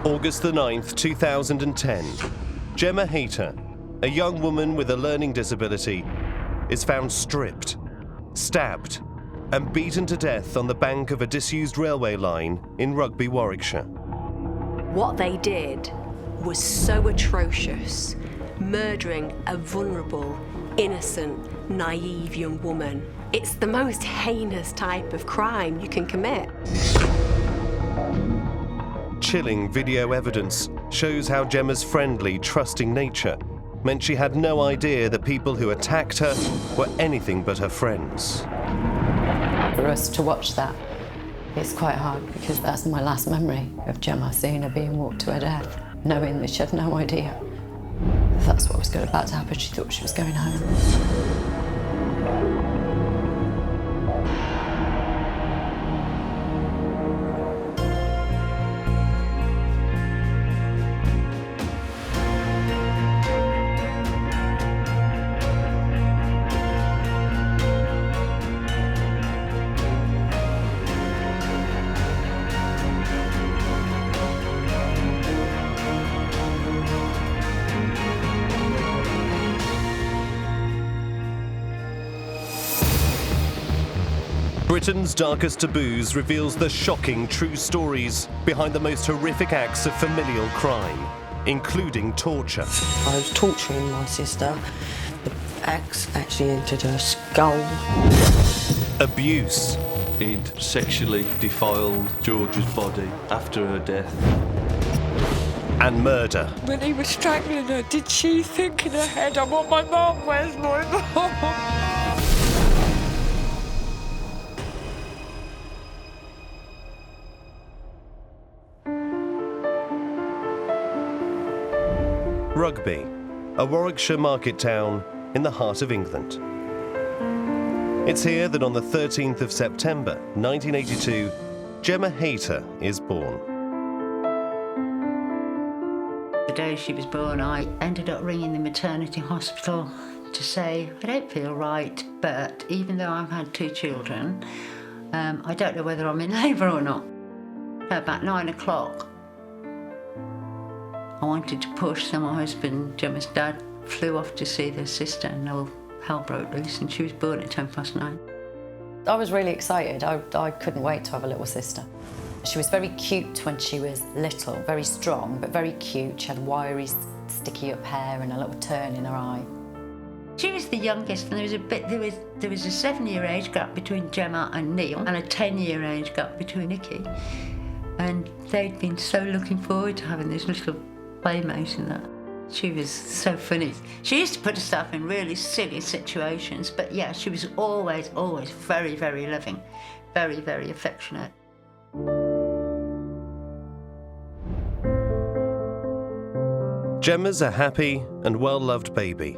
August the 9th, 2010. Gemma Hayter, a young woman with a learning disability, is found stripped, stabbed, and beaten to death on the bank of a disused railway line in Rugby, Warwickshire. What they did was so atrocious, murdering a vulnerable, innocent, naive young woman. It's the most heinous type of crime you can commit. Chilling video evidence shows how Gemma's friendly, trusting nature meant she had no idea the people who attacked her were anything but her friends. For us to watch that, it's quite hard because that's my last memory of Gemma, seeing her being walked to her death, knowing that she had no idea that's what was about to happen. She thought she was going home. Britain's Darkest Taboos reveals the shocking true stories behind the most horrific acts of familial crime, including torture. I was torturing my sister. The axe actually entered her skull. Abuse. He'd sexually defiled George's body after her death. And murder. When he was strangling her, did she think in her head, I want my mum, where's my mum? Rugby, a Warwickshire market town in the heart of England. It's here that on the 13th of September 1982, Gemma Hayter is born. The day she was born, I ended up ringing the maternity hospital to say, I don't feel right, but even though I've had 2 children, I don't know whether I'm in labour or not. About 9 o'clock, I wanted to push, so my husband, Gemma's dad, flew off to see their sister, and all hell broke loose, and she was born at 9:10. I was really excited. I couldn't wait to have a little sister. She was very cute when she was little, very strong, but very cute. She had wiry, sticky up hair and a little turn in her eye. She was the youngest, and there was a 7-year age gap between Gemma and Neil, and a 10-year age gap between Nikki. And they'd been so looking forward to having this little playmate and that. She was so funny. She used to put herself in really silly situations, but yeah, she was always very, very loving, very, very affectionate. Gemma's a happy and well-loved baby,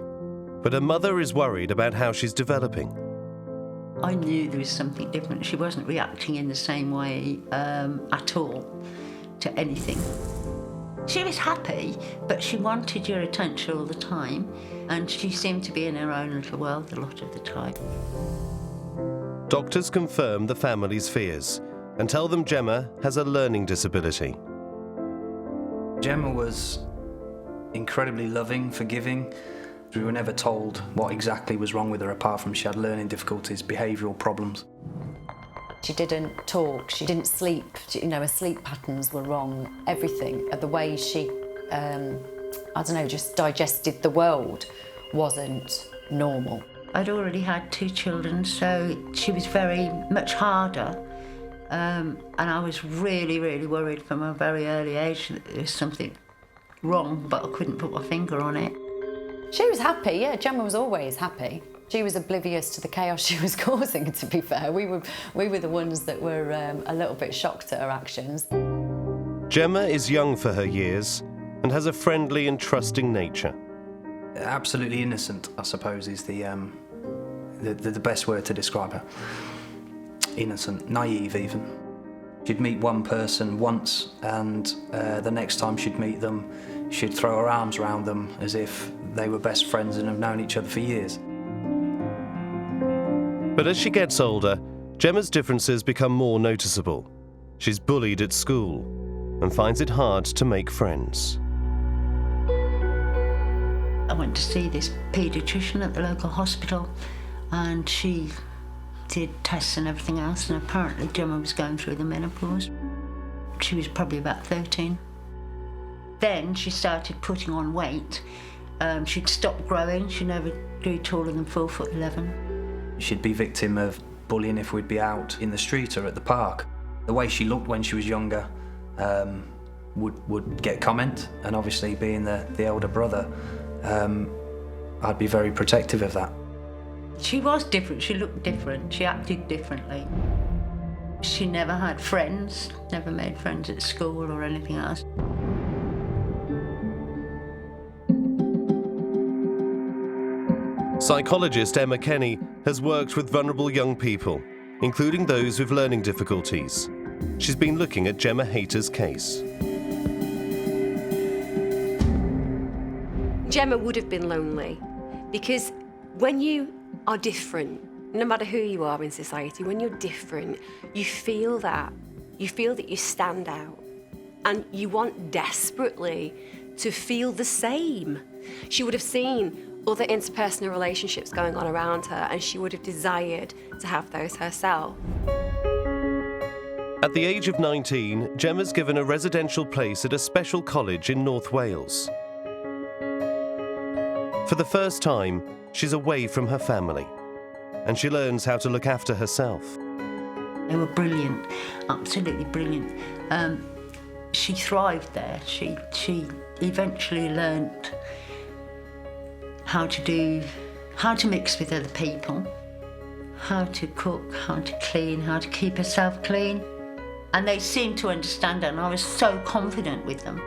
but her mother is worried about how she's developing. I knew there was something different. She wasn't reacting in the same way at all to anything. She was happy, but she wanted your attention all the time, and she seemed to be in her own little world a lot of the time. Doctors confirm the family's fears and tell them Gemma has a learning disability. Gemma was incredibly loving, forgiving. We were never told what exactly was wrong with her, apart from she had learning difficulties, behavioural problems. She didn't talk, she didn't sleep, her sleep patterns were wrong, everything. The way she, just digested the world wasn't normal. I'd already had 2 children, so she was very much harder. And I was really, really worried from a very early age that there was something wrong, but I couldn't put my finger on it. She was happy, yeah, Gemma was always happy. She was oblivious to the chaos she was causing, to be fair. We were the ones that were a little bit shocked at her actions. Gemma is young for her years and has a friendly and trusting nature. Absolutely innocent, I suppose, is the best word to describe her. Innocent, naive even. She'd meet one person once, and the next time she'd meet them, she'd throw her arms around them as if they were best friends and have known each other for years. But as she gets older, Gemma's differences become more noticeable. She's bullied at school. and finds it hard to make friends. I went to see this paediatrician at the local hospital, and she did tests and everything else, and apparently Gemma was going through the menopause. She was probably about 13. Then she started putting on weight. She'd stopped growing. She never grew taller than 4'11". She'd be victim of bullying if we'd be out in the street or at the park. The way she looked when she was younger would get comment, and obviously being the elder brother, I'd be very protective of that. She was different, she looked different, she acted differently. She never had friends, never made friends at school or anything else. Psychologist Emma Kenny has worked with vulnerable young people, including those with learning difficulties. She's been looking at Gemma Hayter's case. Gemma would have been lonely because when you are different, no matter who you are in society, when you're different, you feel that. You feel that you stand out, and you want desperately to feel the same. She would have seen other interpersonal relationships going on around her, and she would have desired to have those herself. At the age of 19, Gemma's given a residential place at a special college in North Wales. For the first time, she's away from her family, and she learns how to look after herself. They were brilliant, absolutely brilliant. She thrived there. She eventually learnt how to mix with other people, how to cook, how to clean, how to keep herself clean. And they seemed to understand her, and I was so confident with them.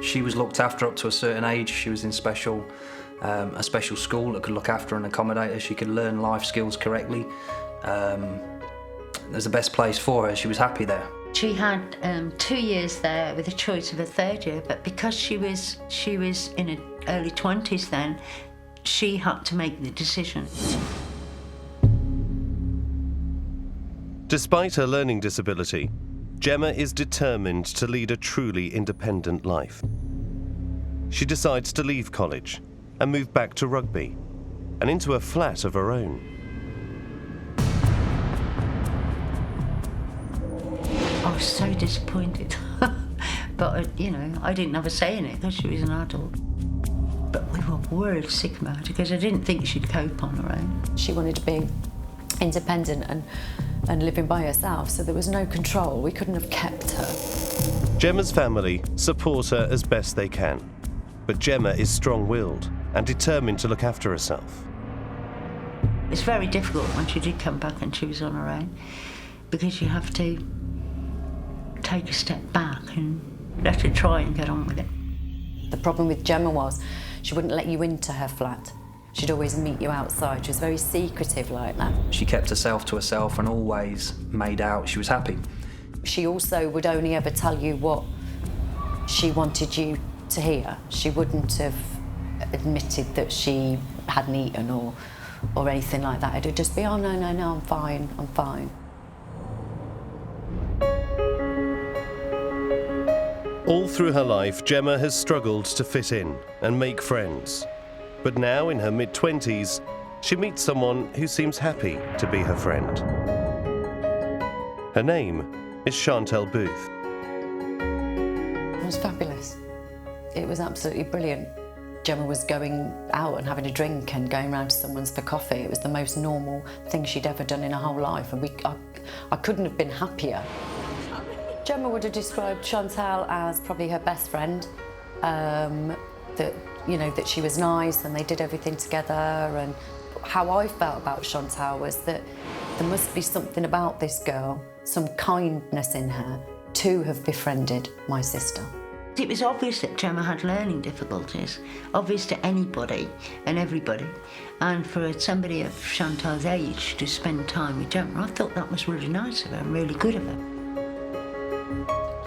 She was looked after up to a certain age. She was in a special school that could look after and accommodate her. She could learn life skills correctly. It was the best place for her. She was happy there. She had 2 years there with a choice of a third year, but because she was in her early 20s then, she had to make the decision. Despite her learning disability, Gemma is determined to lead a truly independent life. She decides to leave college and move back to Rugby and into a flat of her own. I was so disappointed. But, I didn't have a say in it because she was an adult. But we were worried sick about it because I didn't think she'd cope on her own. She wanted to be independent and living by herself, so there was no control. We couldn't have kept her. Gemma's family support her as best they can, but Gemma is strong-willed and determined to look after herself. It's very difficult when she did come back and she was on her own, because you have to take a step back and let her try and get on with it. The problem with Gemma was she wouldn't let you into her flat. She'd always meet you outside. She was very secretive like that. She kept herself to herself and always made out she was happy. She also would only ever tell you what she wanted you to hear. She wouldn't have admitted that she hadn't eaten or anything like that. It'd just be, oh, no, I'm fine. All through her life, Gemma has struggled to fit in and make friends. But now, in her mid-20s, she meets someone who seems happy to be her friend. Her name is Chantel Booth. It was fabulous. It was absolutely brilliant. Gemma was going out and having a drink and going round to someone's for coffee. It was the most normal thing she'd ever done in her whole life, and I couldn't have been happier. Gemma would have described Chantel as probably her best friend, that she was nice and they did everything together. And how I felt about Chantel was that there must be something about this girl, some kindness in her, to have befriended my sister. It was obvious that Gemma had learning difficulties, obvious to anybody and everybody. And for somebody of Chantal's age to spend time with Gemma, I thought that was really nice of her and really good of her.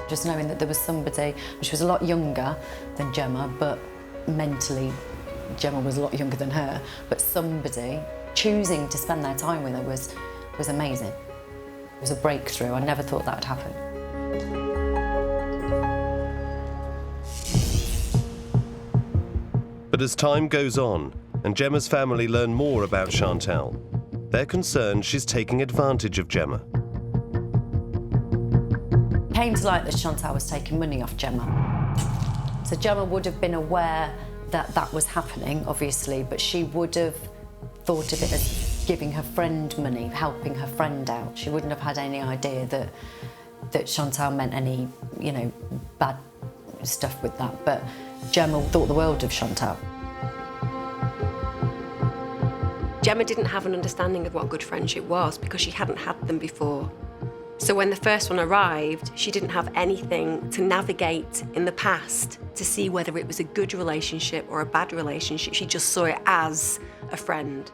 Just knowing that there was somebody, she was a lot younger than Gemma, but mentally Gemma was a lot younger than her, but somebody choosing to spend their time with her was amazing. It was a breakthrough. I never thought that would happen. as time goes on and Gemma's family learn more about Chantal, they're concerned she's taking advantage of Gemma. It came to light that Chantal was taking money off Gemma. So Gemma would have been aware that that was happening, obviously, but she would have thought of it as giving her friend money, helping her friend out. She wouldn't have had any idea that Chantal meant any, bad stuff with that. But Gemma thought the world of Chantal. Gemma didn't have an understanding of what good friendship was because she hadn't had them before. So when the first one arrived, she didn't have anything to navigate in the past to see whether it was a good relationship or a bad relationship. She just saw it as a friend.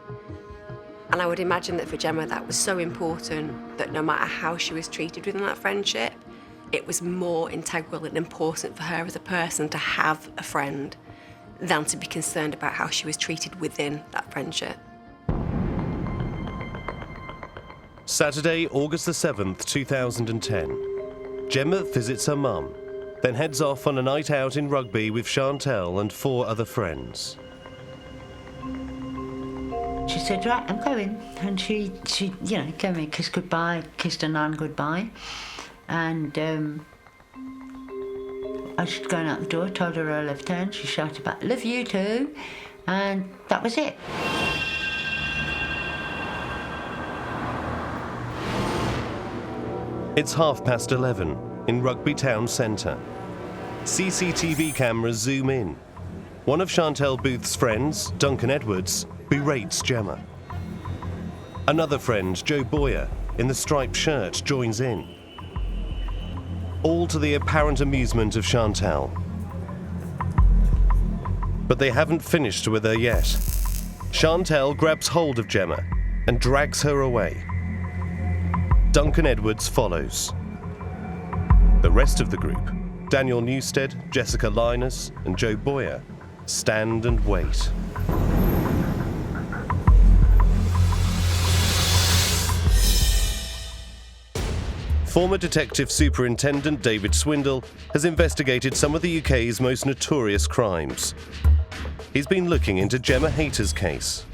And I would imagine that for Gemma that was so important that no matter how she was treated within that friendship, it was more integral and important for her as a person to have a friend than to be concerned about how she was treated within that friendship. Saturday, August the 7th, 2010. Gemma visits her mum, then heads off on a night out in Rugby with Chantal and 4 other friends. She said, right, I'm going. And she gave me a kiss goodbye, kissed her nan goodbye. And I was going out the door, told her I loved her, and she shouted back, love you too. And that was it. It's 11:30 in Rugby town centre. CCTV cameras zoom in. One of Chantal Booth's friends, Duncan Edwards, berates Gemma. Another friend, Joe Boyer, in the striped shirt, joins in. All to the apparent amusement of Chantal. But they haven't finished with her yet. Chantal grabs hold of Gemma and drags her away. Duncan Edwards follows. The rest of the group, Daniel Newstead, Jessica Linus, and Joe Boyer, stand and wait. Former Detective Superintendent David Swindle has investigated some of the UK's most notorious crimes. He's been looking into Gemma Hayter's case.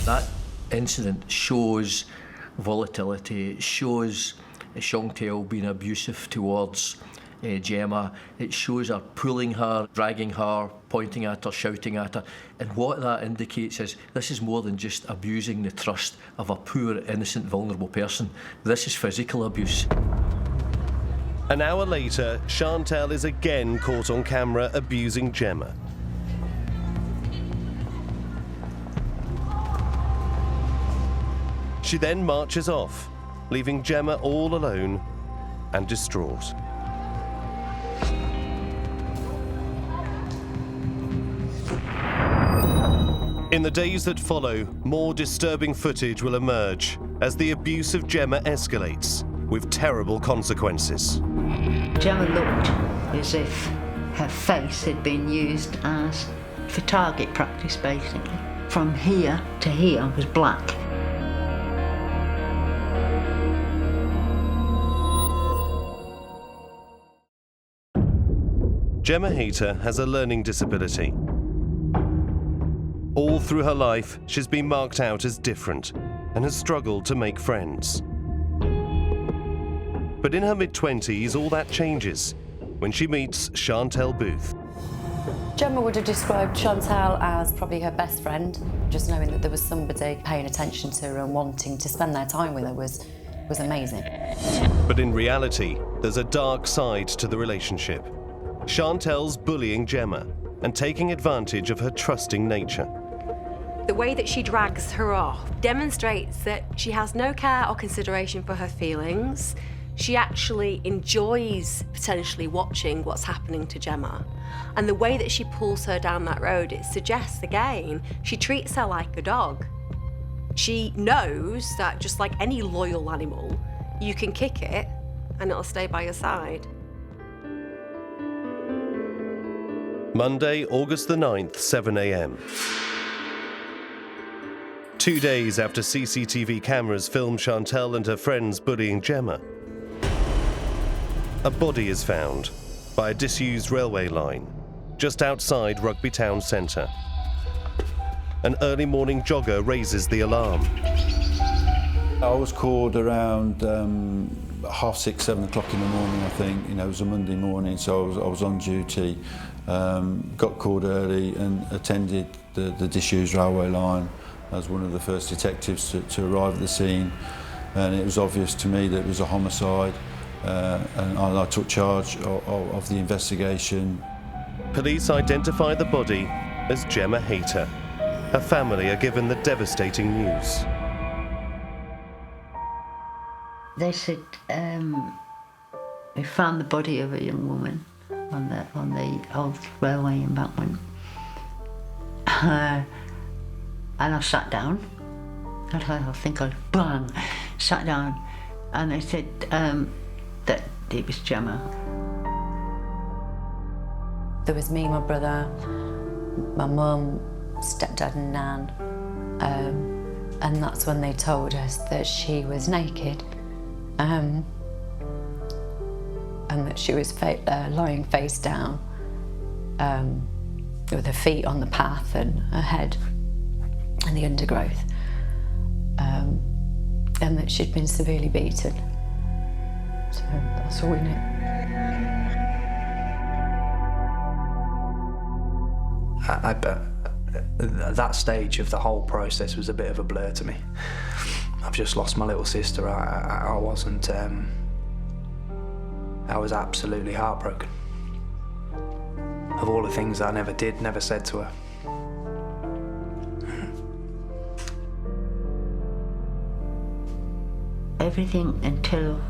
That incident shows volatility, it shows Chantal being abusive towards Gemma. It shows her pulling her, dragging her, pointing at her, shouting at her. And what that indicates is this is more than just abusing the trust of a poor, innocent, vulnerable person. This is physical abuse. An hour later, Chantal is again caught on camera abusing Gemma. She then marches off, leaving Gemma all alone and distraught. In the days that follow, more disturbing footage will emerge as the abuse of Gemma escalates, with terrible consequences. Gemma looked as if her face had been used as for target practice, basically. From here to here was black. Gemma Hayter has a learning disability. All through her life, she's been marked out as different and has struggled to make friends. But in her mid-20s, all that changes when she meets Chantal Booth. Gemma would have described Chantal as probably her best friend. Just knowing that there was somebody paying attention to her and wanting to spend their time with her was amazing. But in reality, there's a dark side to the relationship. Chantal's bullying Gemma and taking advantage of her trusting nature. The way that she drags her off demonstrates that she has no care or consideration for her feelings. She actually enjoys potentially watching what's happening to Gemma. And the way that she pulls her down that road, it suggests again, she treats her like a dog. She knows that just like any loyal animal, you can kick it and it'll stay by your side. Monday, August the 9th, 7 a.m. 2 days after CCTV cameras film Chantal and her friends bullying Gemma, a body is found by a disused railway line just outside Rugby Town Centre. An early morning jogger raises the alarm. I was called around 6:30, 7 o'clock in the morning, I think. You know, it was a Monday morning, so I was on duty. Got called early and attended the disused railway line as one of the first detectives to arrive at the scene. And it was obvious to me that it was a homicide, and I took charge of the investigation. Police identify the body as Gemma Hayter. Her family are given the devastating news. They said we found the body of a young woman on the old railway embankment. And I sat down. I think I bang, sat down, and they said that it was Gemma. There was me, my brother, my mum, stepdad and nan, and that's when they told us that she was naked, and that she was lying face down, with her feet on the path and her head in the undergrowth, and that she'd been severely beaten. So that's all we knew. That stage of the whole process was a bit of a blur to me. I've just lost my little sister. I wasn't. I was absolutely heartbroken. Of all the things that I never said to her. Everything until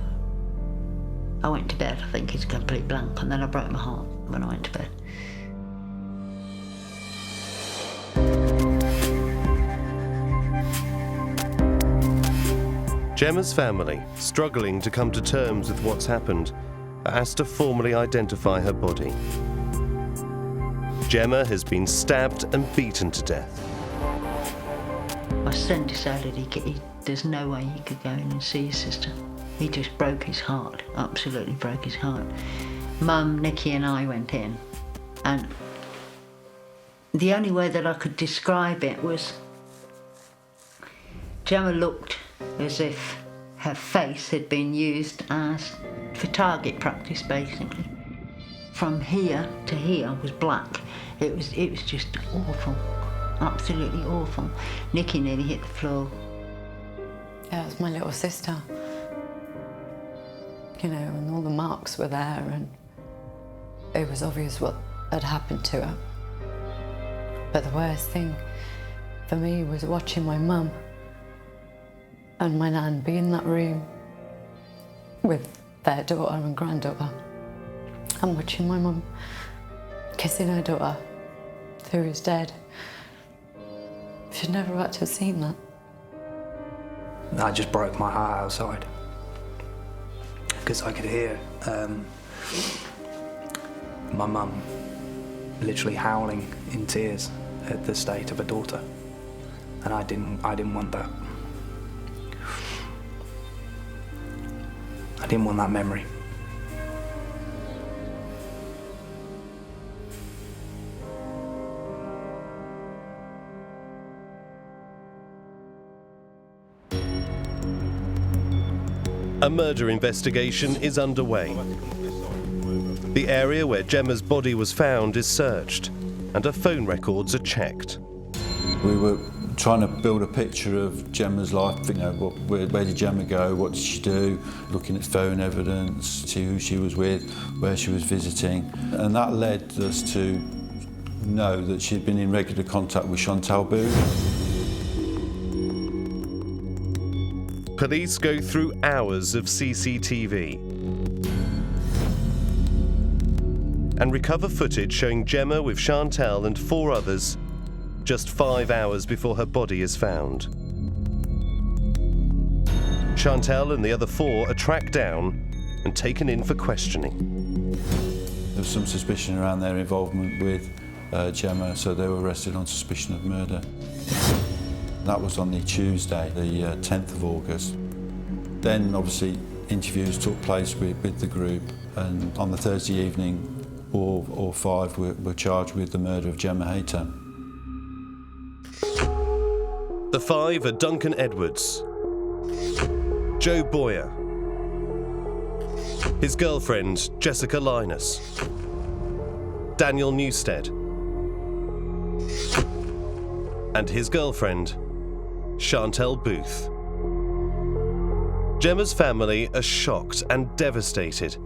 I went to bed, I think, is a complete blank, and then I broke my heart when I went to bed. Gemma's family, struggling to come to terms with what's happened, are asked to formally identify her body. Gemma has been stabbed and beaten to death. My son decided there's no way he could go in and see his sister. He just broke his heart, absolutely broke his heart. Mum, Nikki and I went in, and the only way that I could describe it was Gemma looked as if her face had been used for target practice, basically. From here to here was black. It was just awful, absolutely awful. Nikki nearly hit the floor. Yeah, it was my little sister. You know, and all the marks were there, and it was obvious what had happened to her. But the worst thing for me was watching my mum and my nan be in that room with their daughter and granddaughter, and watching my mum kissing her daughter who was dead. She'd never had to have seen that. That just broke my heart outside, because I could hear my mum literally howling in tears at the state of her daughter, and I didn't want that. I didn't want that memory. A murder investigation is underway. The area where Gemma's body was found is searched, and her phone records are checked. We were trying to build a picture of Gemma's life. You know, where did Gemma go? What did she do? Looking at phone evidence, see who she was with, where she was visiting, and that led us to know that she'd been in regular contact with Chantal Booth. Police go through hours of CCTV and recover footage showing Gemma with Chantal and 4 others just 5 hours before her body is found. Chantal and the other 4 are tracked down and taken in for questioning. There was some suspicion around their involvement with Gemma, so they were arrested on suspicion of murder. That was on the Tuesday, the 10th of August. Then, obviously, interviews took place with the group, and on the Thursday evening, all 5 were charged with the murder of Gemma Hayter. The 5 are Duncan Edwards, Joe Boyer, his girlfriend Jessica Linus, Daniel Newstead, and his girlfriend Chantel Booth. Gemma's family are shocked and devastated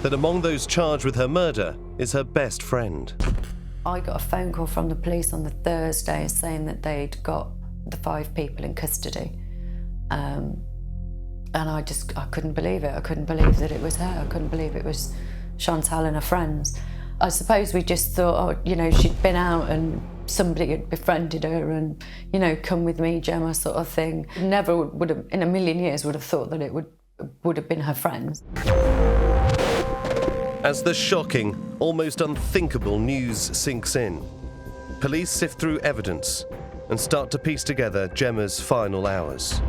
that among those charged with her murder is her best friend. I got a phone call from the police on the Thursday saying that they'd got the 5 people in custody. And I couldn't believe it. I couldn't believe that it was her. I couldn't believe it was Chantal and her friends. I suppose we just thought, she'd been out and somebody had befriended her and, come with me, Gemma, sort of thing. Never would have, in a million years, would have thought that it would have been her friends. As the shocking, almost unthinkable news sinks in, police sift through evidence and start to piece together Gemma's final hours.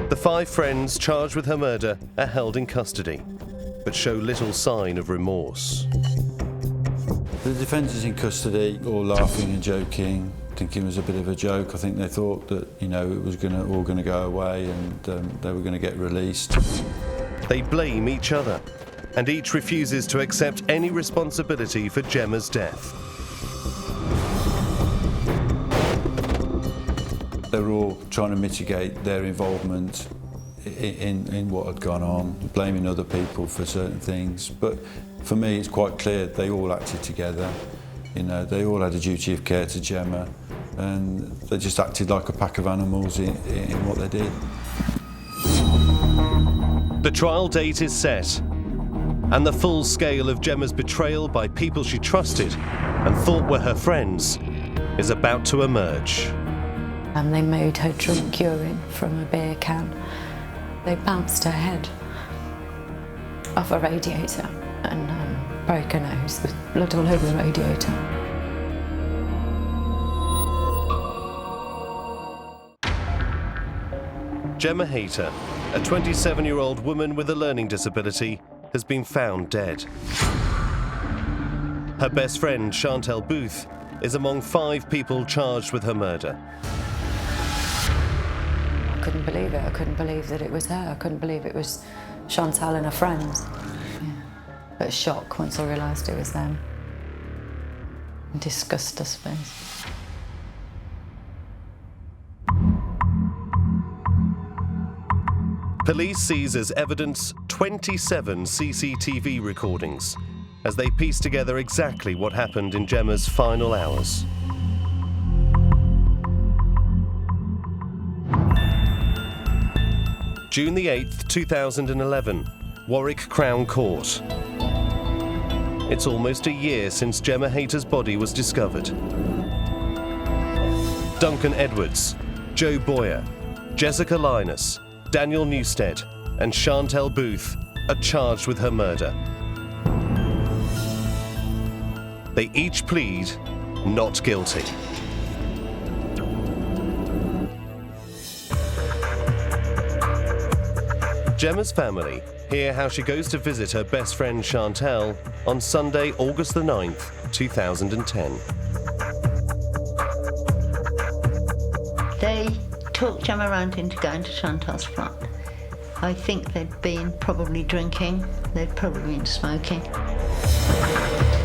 The 5 friends charged with her murder are held in custody, but show little sign of remorse. The defendants in custody, all laughing and joking, thinking it was a bit of a joke. I think they thought that, it was all going to go away and they were going to get released. They blame each other, and each refuses to accept any responsibility for Gemma's death. They were all trying to mitigate their involvement in what had gone on, blaming other people for certain things. But for me, it's quite clear they all acted together. They all had a duty of care to Gemma, and they just acted like a pack of animals in what they did. The trial date is set, and the full scale of Gemma's betrayal by people she trusted and thought were her friends is about to emerge. And they made her drink urine from a beer can. They bounced her head off a radiator and broke her nose with blood all over the radiator. Gemma Hayter, a 27-year-old woman with a learning disability, has been found dead. Her best friend, Chantel Booth, is among 5 people charged with her murder. I couldn't believe it. I couldn't believe that it was her. I couldn't believe it was Chantal and her friends. Yeah. But shock once I realised it was them. And disgust, I suppose. Police seize as evidence 27 CCTV recordings as they piece together exactly what happened in Gemma's final hours. June the 8th, 2011, Warwick Crown Court. It's almost a year since Gemma Hayter's body was discovered. Duncan Edwards, Joe Boyer, Jessica Linus, Daniel Newstead and Chantel Booth are charged with her murder. They each plead not guilty. Gemma's family hear how she goes to visit her best friend Chantel on Sunday, August the 9th, 2010. They talked Gemma around into going to Chantal's flat. I think they'd been probably drinking, they'd probably been smoking.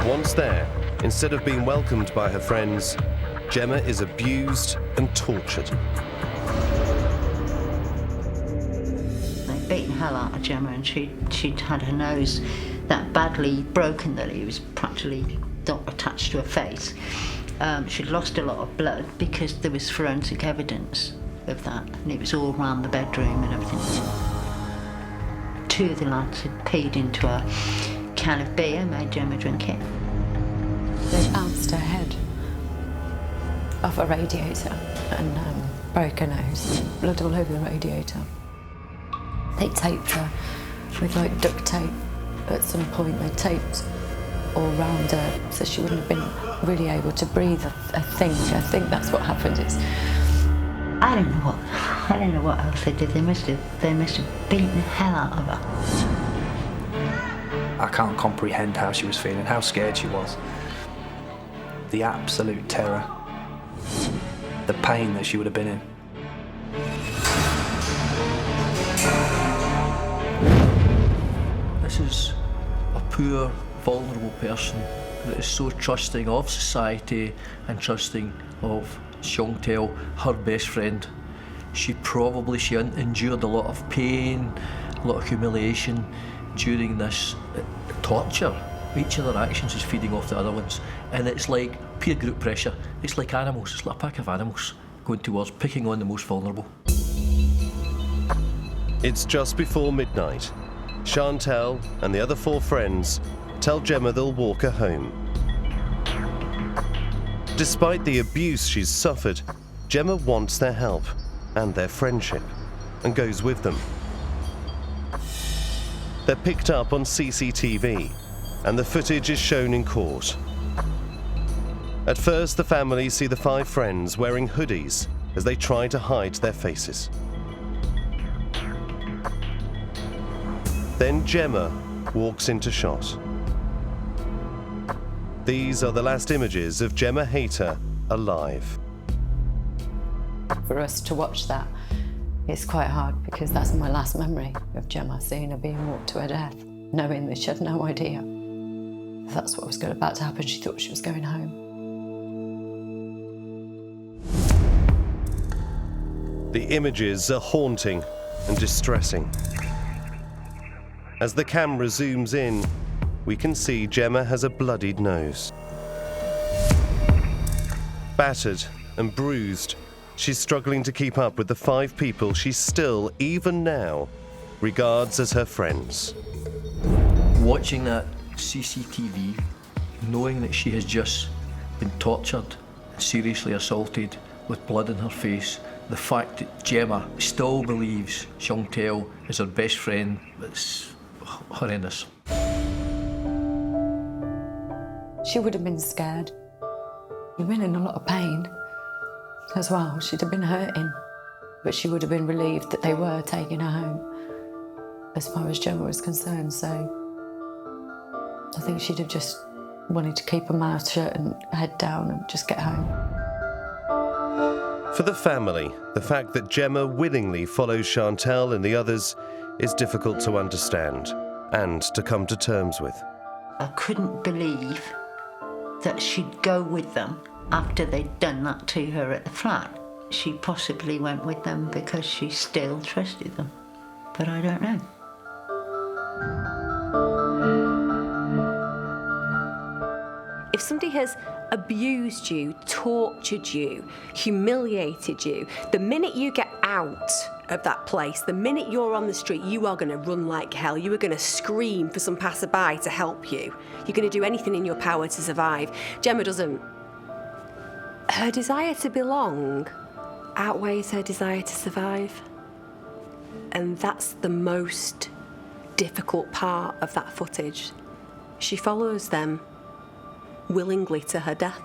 Once there, instead of being welcomed by her friends, Gemma is abused and tortured. They'd beaten hell out of Gemma and she'd had her nose that badly broken that it was practically not attached to her face. She'd lost a lot of blood because there was forensic evidence of that, and it was all around the bedroom and everything. 2 of the lads had peed into a can of beer, made Gemma drink it. They bounced her head off a radiator and broke her nose, blood all over the radiator. They taped her with duct tape at some point. They taped all round her so she wouldn't have been really able to breathe. I think that's what happened. I don't know what else they did. They must have beaten the hell out of her. I can't comprehend how she was feeling, how scared she was. The absolute terror. The pain that she would have been in. This is a poor, vulnerable person that is so trusting of society and trusting of Chantal, her best friend. She endured a lot of pain, a lot of humiliation during this torture. Each of their actions is feeding off the other ones, and it's like peer group pressure. It's like animals, it's like a pack of animals going towards picking on the most vulnerable. It's just before midnight. Chantal and the other 4 friends tell Gemma they'll walk her home. Despite the abuse she's suffered, Gemma wants their help and their friendship and goes with them. They're picked up on CCTV and the footage is shown in court. At first, the family see the 5 friends wearing hoodies as they try to hide their faces. Then Gemma walks into shot. These are the last images of Gemma Hayter alive. For us to watch that, it's quite hard because that's my last memory of Gemma, seeing her being walked to her death, knowing that she had no idea that's what was about to happen. She thought she was going home. The images are haunting and distressing. As the camera zooms in, we can see Gemma has a bloodied nose. Battered and bruised, she's struggling to keep up with the 5 people she still, even now, regards as her friends. Watching that CCTV, knowing that she has just been tortured, seriously assaulted, with blood in her face, the fact that Gemma still believes Chantal is her best friend, it's horrendous. She would have been scared. She'd been in a lot of pain as well. She'd have been hurting, but she would have been relieved that they were taking her home as far as Gemma was concerned. So I think she'd have just wanted to keep her mouth shut and head down and just get home. For the family, the fact that Gemma willingly follows Chantal and the others is difficult to understand and to come to terms with. I couldn't believe that she'd go with them after they'd done that to her at the flat. She possibly went with them because she still trusted them, but I don't know. If somebody has abused you, tortured you, humiliated you, the minute you get out of that place, the minute you're on the street, you are going to run like hell. You are going to scream for some passerby to help you. You're going to do anything in your power to survive. Gemma doesn't. Her desire to belong outweighs her desire to survive. And that's the most difficult part of that footage. She follows them willingly to her death.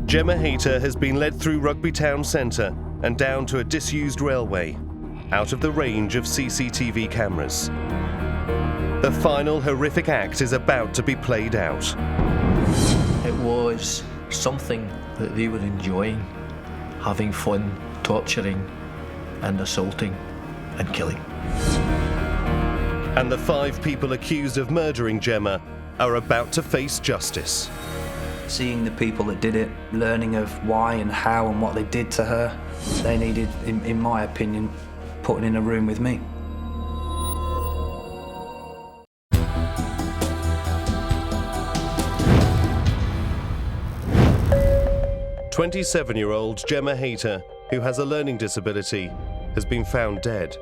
Gemma Hayter has been led through Rugby Town Centre and down to a disused railway, out of the range of CCTV cameras. The final horrific act is about to be played out. It was something that they were enjoying, having fun, torturing and assaulting and killing. And the 5 people accused of murdering Gemma are about to face justice. Seeing the people that did it, learning of why and how and what they did to her, they needed, in my opinion, putting in a room with me. "27-year-old Gemma Hayter, who has a learning disability, has been found dead.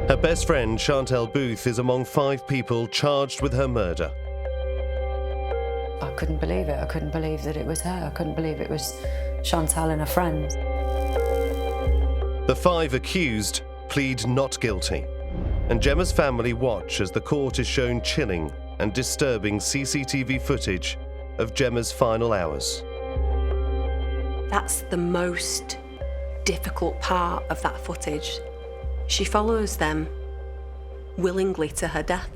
Her best friend, Chantal Booth, is among 5 people charged with her murder. I couldn't believe it. I couldn't believe that it was her. I couldn't believe it was Chantal and her friends. The 5 accused plead not guilty, and Gemma's family watch as the court is shown chilling and disturbing CCTV footage of Gemma's final hours. That's the most difficult part of that footage. She follows them willingly to her death.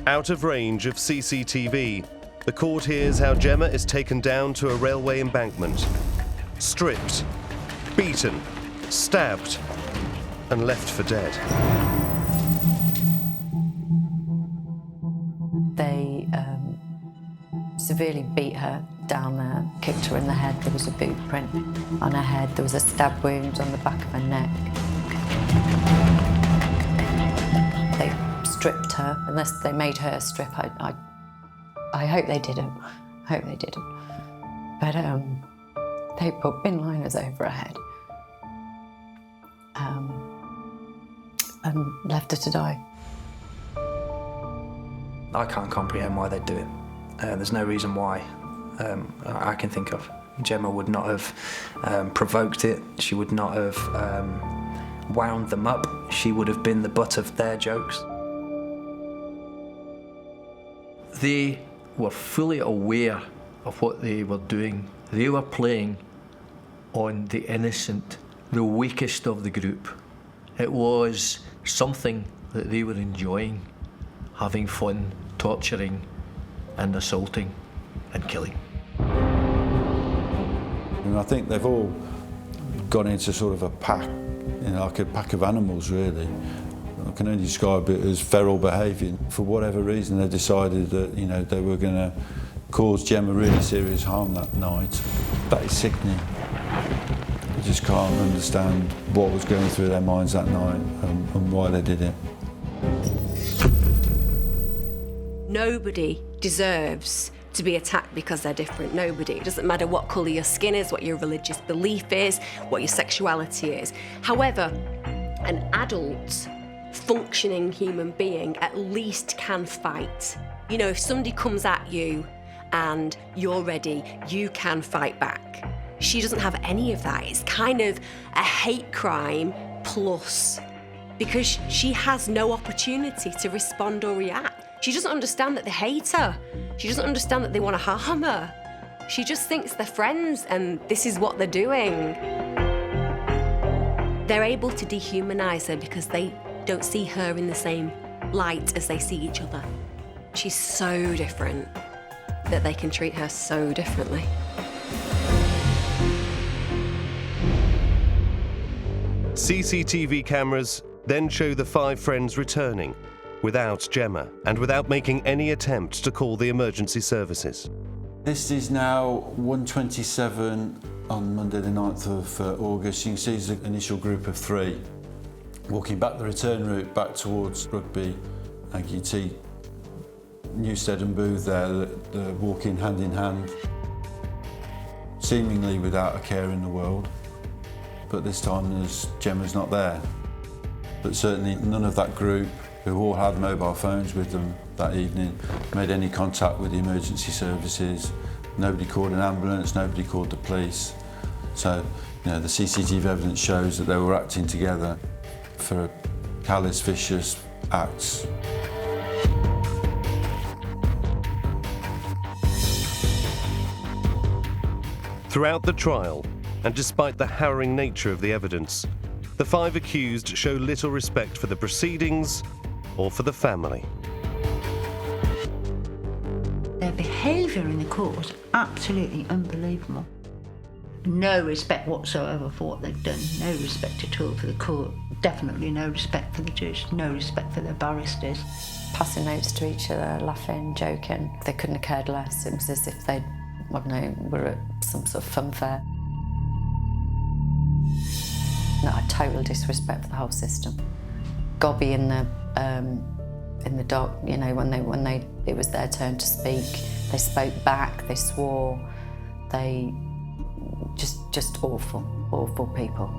Out of range of CCTV, the court hears how Gemma is taken down to a railway embankment, stripped, beaten, stabbed, and left for dead. They severely beat her down there, kicked her in the head. There was a boot print on her head. There was a stab wound on the back of her neck. They stripped her, unless they made her strip. I hope they didn't. I hope they didn't. But they put bin liners over her head and left her to die. I can't comprehend why they'd do it. There's no reason why I can think of. Gemma would not have provoked it. She would not have wound them up. She would have been the butt of their jokes. They were fully aware of what they were doing. They were playing on the innocent, the weakest of the group. It was something that they were enjoying, having fun, torturing and assaulting and killing. And I think they've all gone into sort of a pack, like a pack of animals, really. I can only describe it as feral behaviour. For whatever reason, they decided that, they were going to cause Gemma really serious harm that night. That is sickening. I just can't understand what was going through their minds that night and why they did it. Nobody deserves to be attacked because they're different. Nobody. It doesn't matter what colour your skin is, what your religious belief is, what your sexuality is. However, an adult, functioning human being at least can fight. If somebody comes at you and you're ready, you can fight back. She doesn't have any of that. It's kind of a hate crime plus, because she has no opportunity to respond or react. She doesn't understand that they hate her. She doesn't understand that they want to harm her. She just thinks they're friends and this is what they're doing. They're able to dehumanise her because they don't see her in the same light as they see each other. She's so different that they can treat her so differently. CCTV cameras then show the 5 friends returning without Gemma and without making any attempt to call the emergency services. This is now 1:27 on Monday the 9th of August. You can see the initial group of 3 walking back the return route back towards Rugby, and you can see Newstead and Booth there, they're walking hand in hand, seemingly without a care in the world. But this time Gemma's not there. But certainly none of that group, who all had mobile phones with them that evening, made any contact with the emergency services. Nobody called an ambulance, nobody called the police. So, the CCTV evidence shows that they were acting together for callous, vicious acts. Throughout the trial, and despite the harrowing nature of the evidence, the 5 accused show little respect for the proceedings or for the family. Their behaviour in the court, absolutely unbelievable. No respect whatsoever for what they've done, no respect at all for the court, definitely no respect for the judge, no respect for their barristers. Passing notes to each other, laughing, joking. They couldn't have cared less. It was as if they, were at some sort of fun fair. No, a total disrespect for the whole system. Gobby in the dock, when it was their turn to speak, they spoke back, they swore, they just awful people.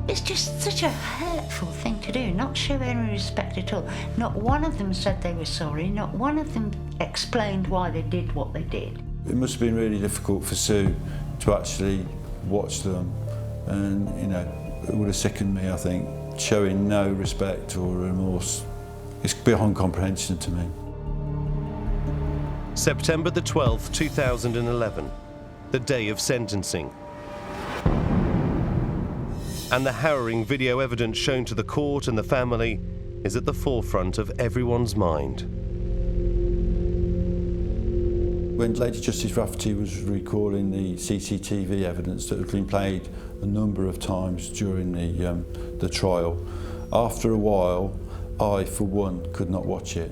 It's just such a hurtful thing to do, not show any respect at all. Not one of them said they were sorry, not one of them explained why they did what they did. It must have been really difficult for Sue to actually watch them, and it would have sickened me, I think. Showing no respect or remorse, it's beyond comprehension to me. September the 12th, 2011, the day of sentencing. And the harrowing video evidence shown to the court and the family is at the forefront of everyone's mind. When Lady Justice Rafferty was recalling the CCTV evidence that had been played a number of times during the trial, after a while, I, for one, could not watch it.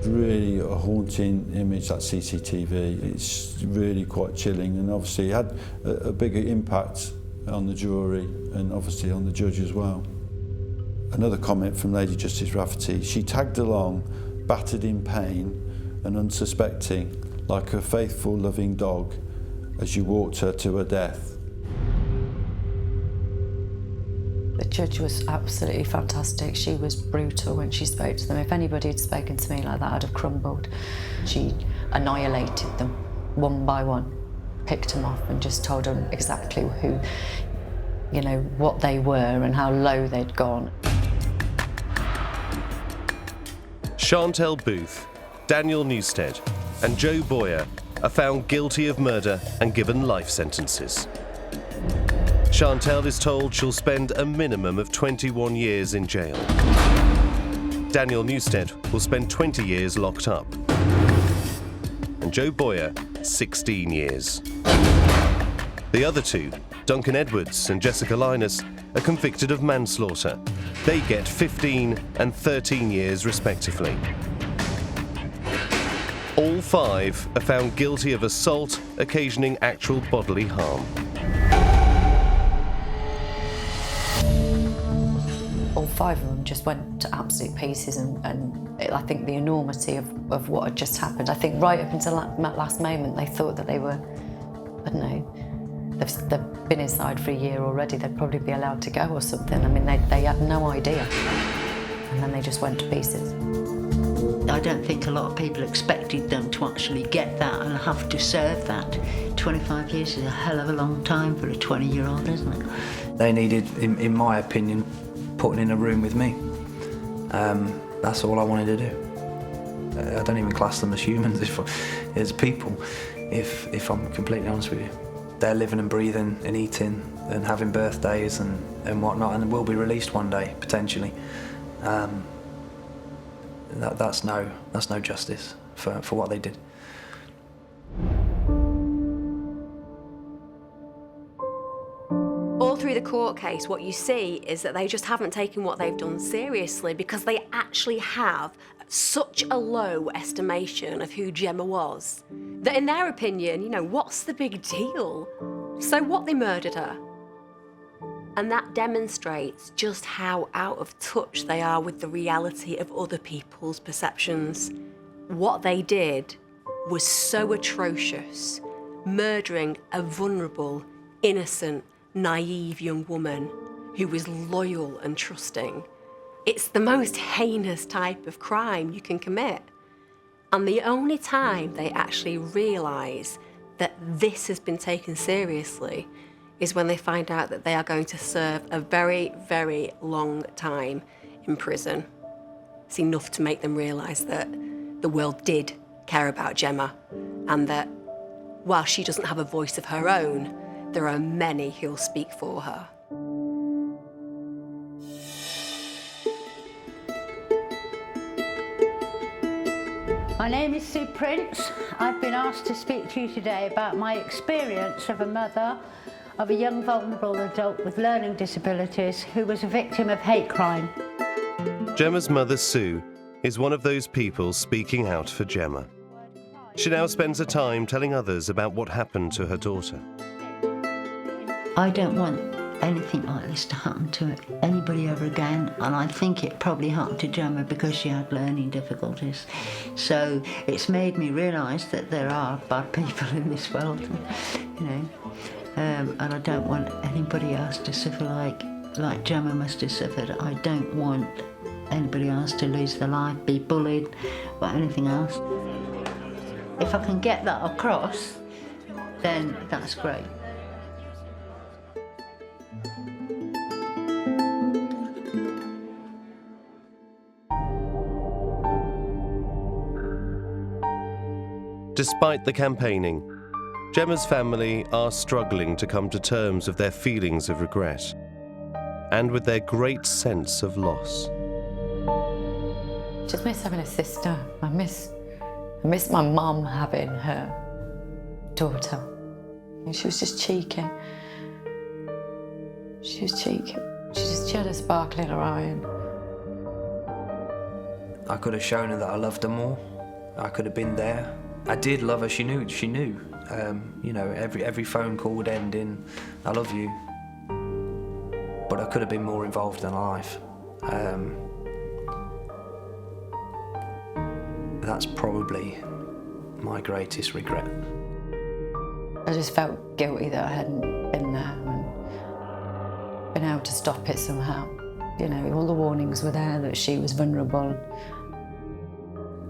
Really a haunting image, that CCTV. It's really quite chilling, and obviously it had a bigger impact on the jury and obviously on the judge as well. Another comment from Lady Justice Rafferty: she tagged along, battered in pain and unsuspecting, like a faithful, loving dog, as you walked her to her death. The judge was absolutely fantastic. She was brutal when she spoke to them. If anybody had spoken to me like that, I'd have crumbled. She annihilated them one by one, picked them off and just told them exactly who, you know, what they were and how low they'd gone. Chantel Booth, Daniel Newstead and Joe Boyer are found guilty of murder and given life sentences. Chantel is told she'll spend a minimum of 21 years in jail. Daniel Newstead will spend 20 years locked up. And Joe Boyer, 16 years. The other two, Duncan Edwards and Jessica Linus, are convicted of manslaughter. They get 15 and 13 years respectively. All five are found guilty of assault occasioning actual bodily harm. All five of them just went to absolute pieces, and I think the enormity of what had just happened. I think right up until that last moment they thought that they were, I don't know, they've been inside for a year already, they'd probably be allowed to go or something. I mean, they had no idea. And then they just went to pieces. I don't think a lot of people expected them to actually get that and have to serve that. 25 years is a hell of a long time for a 20-year-old, isn't it? They needed, in my opinion, putting in a room with me. That's all I wanted to do. I don't even class them as humans, as people, if I'm completely honest with you. They're living and breathing and eating and having birthdays and whatnot, and will be released one day, potentially. That's no justice for what they did. All through the court case, what you see is that they just haven't taken what they've done seriously, because they actually have such a low estimation of who Gemma was, that in their opinion, you know, what's the big deal? So what, they murdered her? And that demonstrates just how out of touch they are with the reality of other people's perceptions. What they did was so atrocious, murdering a vulnerable, innocent, naive young woman who was loyal and trusting. It's the most heinous type of crime you can commit. And the only time they actually realise that this has been taken seriously is when they find out that they are going to serve a very, very long time in prison. It's enough to make them realise that the world did care about Gemma, and that while she doesn't have a voice of her own, there are many who'll speak for her. My name is Sue Prince. I've been asked to speak to you today about my experience of a mother of a young vulnerable adult with learning disabilities who was a victim of hate crime. Gemma's mother, Sue, is one of those people speaking out for Gemma. She now spends her time telling others about what happened to her daughter. I don't want anything like this to happen to anybody ever again, and I think it probably happened to Gemma because she had learning difficulties. So it's made me realise that there are bad people in this world, you know, and I don't want anybody else to suffer like Gemma must have suffered. I don't want anybody else to lose their life, be bullied, or anything else. If I can get that across, then that's great. Despite the campaigning, Gemma's family are struggling to come to terms with their feelings of regret and with their great sense of loss. Just miss having a sister. I miss my mum having her daughter. And she was just cheeky. She was cheeky. She had a sparkle in her eye. And I could have shown her that I loved her more. I could have been there. I did love her. She knew. You know, every phone call would end in, "I love you." But I could have been more involved in her life. That's probably my greatest regret. I just felt guilty that I hadn't been there and been able to stop it somehow. You know, all the warnings were there that she was vulnerable.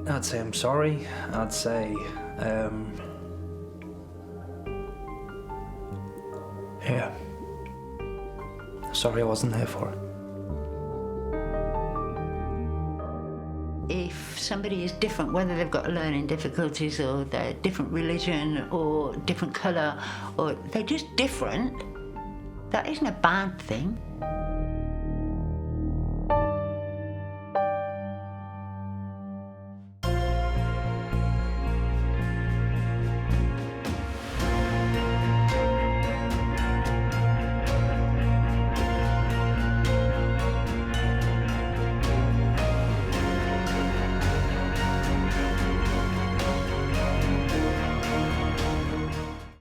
I'd say I'm sorry. I'd say, yeah. Sorry I wasn't there for her. If somebody is different, whether they've got learning difficulties or they're different religion or different colour or they're just different, that isn't a bad thing.